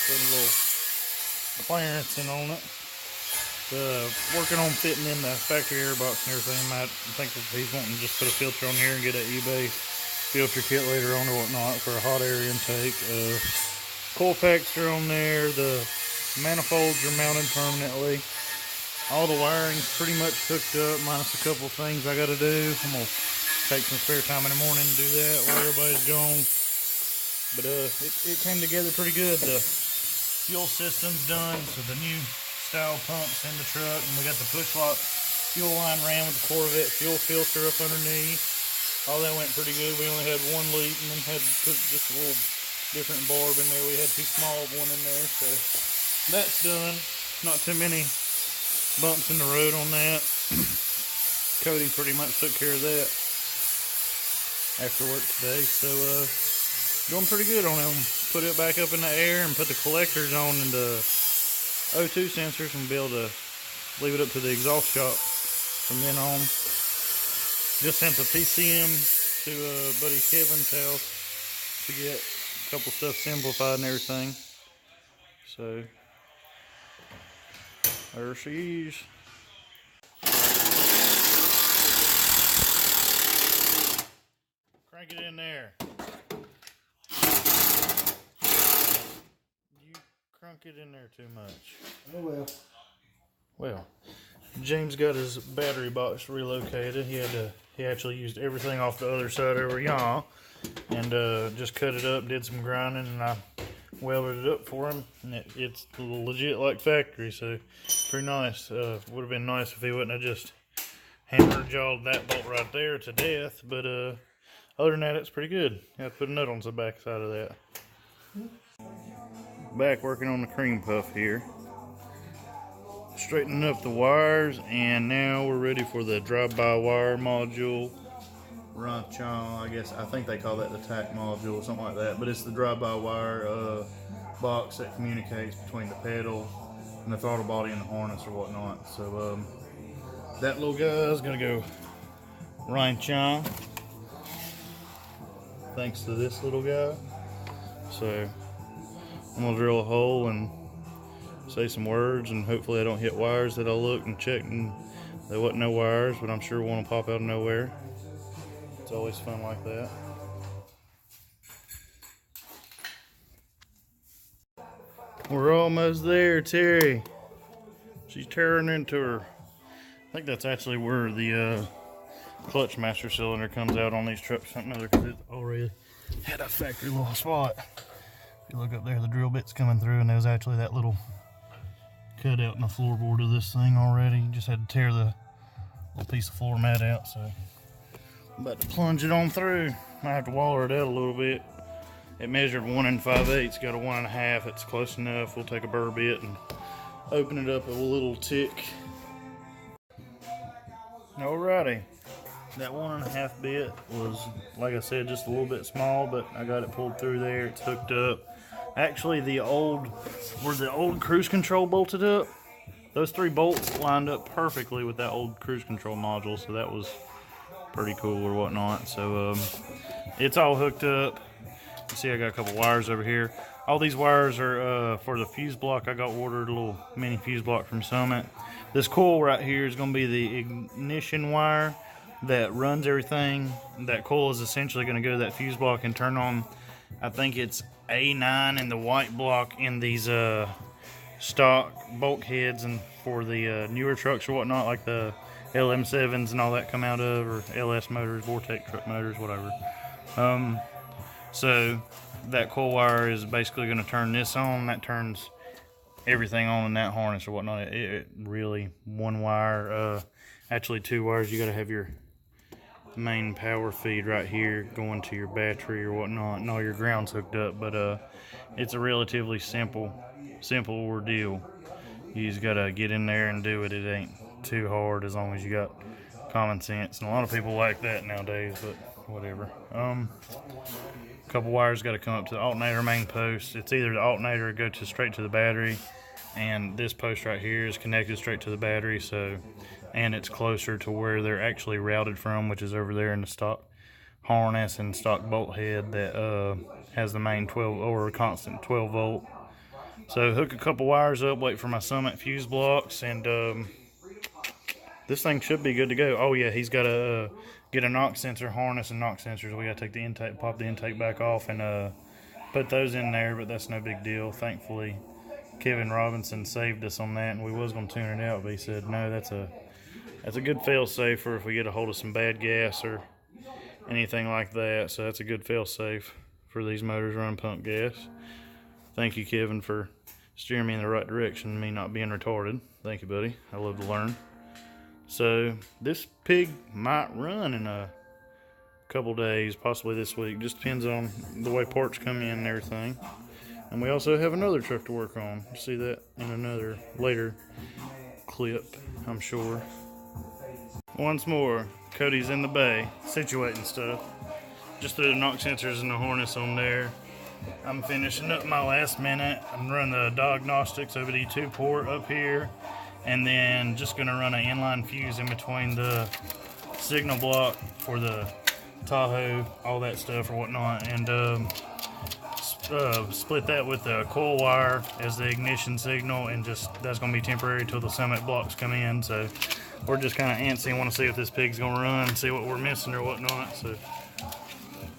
Putting a little clearance in on it. Working on fitting in the factory air box and everything. I think that he's wanting to just put a filter on here and get an eBay filter kit later on or whatnot for a hot air intake. Coil packs are on there. The manifolds are mounted permanently. All the wiring's pretty much hooked up, minus a couple of things I got to do. I'm gonna take some spare time in the morning to do that while everybody's gone. But it came together pretty good. The fuel system's done, so the new style pumps in the truck, and we got the push lock fuel line ran with the Corvette fuel filter up underneath. All that went pretty good. We only had one leak, and then had to put just a little different barb in there. We had too small of one in there, so that's done. Not too many bumps in the road on that. Cody pretty much took care of that after work today, so doing pretty good on them. Put it back up in the air and put the collectors on and the O2 sensors, and be able to leave it up to the exhaust shop from then on. Just sent the PCM to buddy Kevin's house to get a couple stuff simplified and everything. So there she is. Crank it in there. You crunk it in there too much. Oh well. Well, James got his battery box relocated. He actually used everything off the other side over y'all, and just cut it up, did some grinding, and I welded it up for him. And it's legit like factory, so pretty nice. Would have been nice if he wouldn't have just hammer jawed that bolt right there to death, but other than that, it's pretty good. I put a nut on the back side of that. Back working on the cream puff here. Straightening up the wires, and now we're ready for the drive-by wire module. I think they call that the TAC module or something like that, but it's the drive-by wire box that communicates between the pedal and the throttle body and the harness or whatnot. So that little guy is gonna go right on, thanks to this little guy. So I'm gonna drill a hole and say some words, and hopefully I don't hit wires that I looked and checked and there wasn't no wires, but I'm sure one will pop out of nowhere. It's always fun like that. We're almost there, Terry. She's tearing into her. I think that's actually where the clutch master cylinder comes out on these trucks, something other, because it already had a factory little spot. If you look up there, the drill bit's coming through, and there's actually that little cut out in the floorboard of this thing already. You just had to tear the little piece of floor mat out, so I'm about to plunge it on through. I have to waller it out a little bit. It measured 1 5/8, got a 1 1/2. It's close enough. We'll take a burr bit and open it up a little tick. Alrighty, that 1 1/2 bit was, like I said, just a little bit small, but I got it pulled through there. It's hooked up. Actually, where the old cruise control bolted up, those 3 bolts lined up perfectly with that old cruise control module, so that was pretty cool or whatnot. So it's all hooked up. You see I got a couple wires over here. All these wires are for the fuse block. I got ordered a little mini fuse block from Summit. This coil right here is going to be the ignition wire that runs everything. That coil is essentially going to go to that fuse block and turn on, I think it's A9 in the white block in these stock bulkheads, and for the newer trucks or whatnot, like the LM7s and all that come out of, or LS motors, Vortec truck motors, whatever. So that coil wire is basically going to turn this on. That turns everything on in that harness or whatnot. It really, one wire, actually 2 wires. You got to have your main power feed right here going to your battery or whatnot, and all your ground's hooked up. But it's a relatively simple ordeal. You just gotta get in there and do it. It ain't too hard as long as you got common sense, and a lot of people like that nowadays, but whatever. A couple wires got to come up to the alternator main post. It's either the alternator or go straight to the battery, and this post right here is connected straight to the battery, so, and it's closer to where they're actually routed from, which is over there in the stock harness and stock bolt head that has the main 12 or constant 12 volt So hook a couple wires up, wait for my Summit fuse blocks, and this thing should be good to go. Oh yeah, he's got to get a knock sensor harness and knock sensors. We got to take the intake, pop the intake back off, and put those in there, but that's no big deal. Thankfully, Kevin Robinson saved us on that, and we was going to tune it out, but he said, no, that's a good fail-safe for if we get a hold of some bad gas or anything like that. So that's a good fail-safe for these motors run pump gas. Thank you, Kevin, for steering me in the right direction, me not being retarded. Thank you, buddy. I love to learn. So this pig might run in a couple days, possibly this week. Just depends on the way parts come in and everything. And we also have another truck to work on. You'll see that in another later clip, I'm sure. Once more, Cody's in the bay, situating stuff. Just threw the knock sensors and the harness on there. I'm finishing up my last minute. I'm running the diagnostics OBD2 port up here, and then just gonna run an inline fuse in between the signal block for the Tahoe, all that stuff or whatnot, and split that with the coil wire as the ignition signal, and just that's gonna be temporary until the Summit blocks come in. So we're just kind of antsy, want to see if this pig's gonna run, see what we're missing or whatnot. So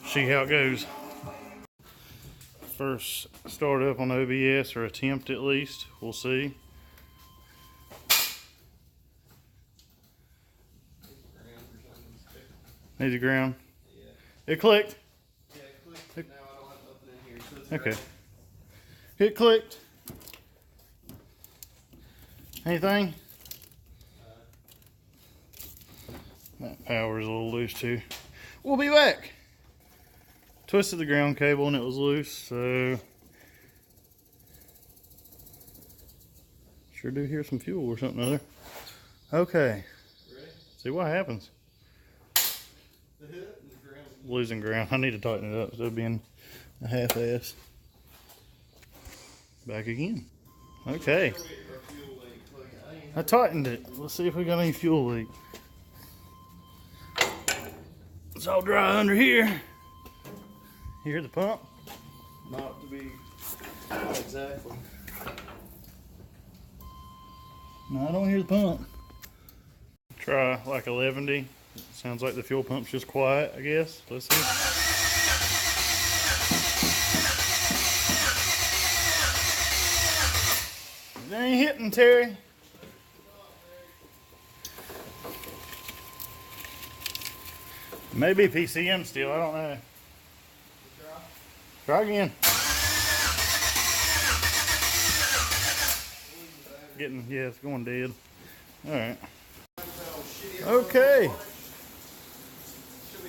see how it goes. First start up on OBS, or attempt at least. We'll see. Needs a ground. Yeah. It clicked. Yeah, it clicked. Now I don't have nothing in here, so it's okay. Ready. It clicked. Anything? That power's a little loose too. We'll be back. Twisted the ground cable and it was loose, so sure do hear some fuel or something other. Okay. Ready? See what happens. The hit and the ground. Losing ground. I need to tighten it up instead of being a half-ass. Back again. Okay. I tightened it. Let's see if we got any fuel leak. It's all dry under here. You hear the pump? Not to be, not exactly. No, I don't hear the pump. Try like 11D. Sounds like the fuel pump's just quiet, I guess. Let's see. It ain't hitting, Terry. Maybe PCM still, I don't know. Try again. Yeah, it's going dead. Alright. Okay.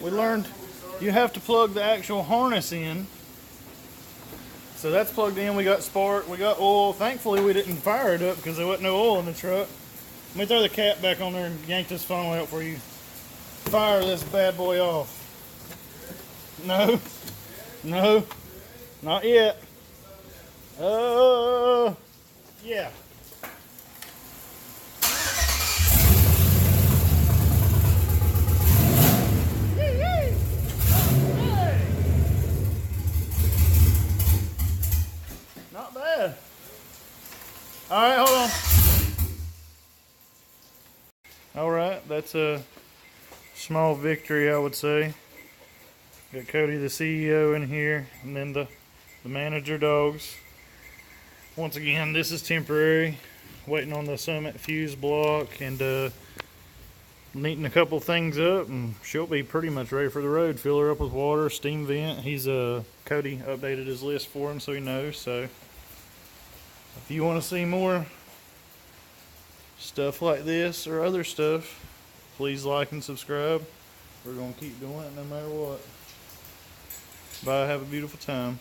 We learned you have to plug the actual harness in. So that's plugged in. We got spark, we got oil. Thankfully we didn't fire it up because there wasn't no oil in the truck. Let me throw the cap back on there and yank this funnel out for you. Fire this bad boy off. No. No. Not yet. Yeah. Hey. Not bad. All right, hold on. All right, that's a small victory, I would say. Got Cody, the CEO, in here, and then the manager dogs. Once again, this is temporary. Waiting on the Summit fuse block and neating a couple things up, and she'll be pretty much ready for the road. Fill her up with water, steam vent. Cody updated his list for him so he knows. So if you want to see more stuff like this or other stuff, please like and subscribe. We're going to keep doing it no matter what. Bye, have a beautiful time.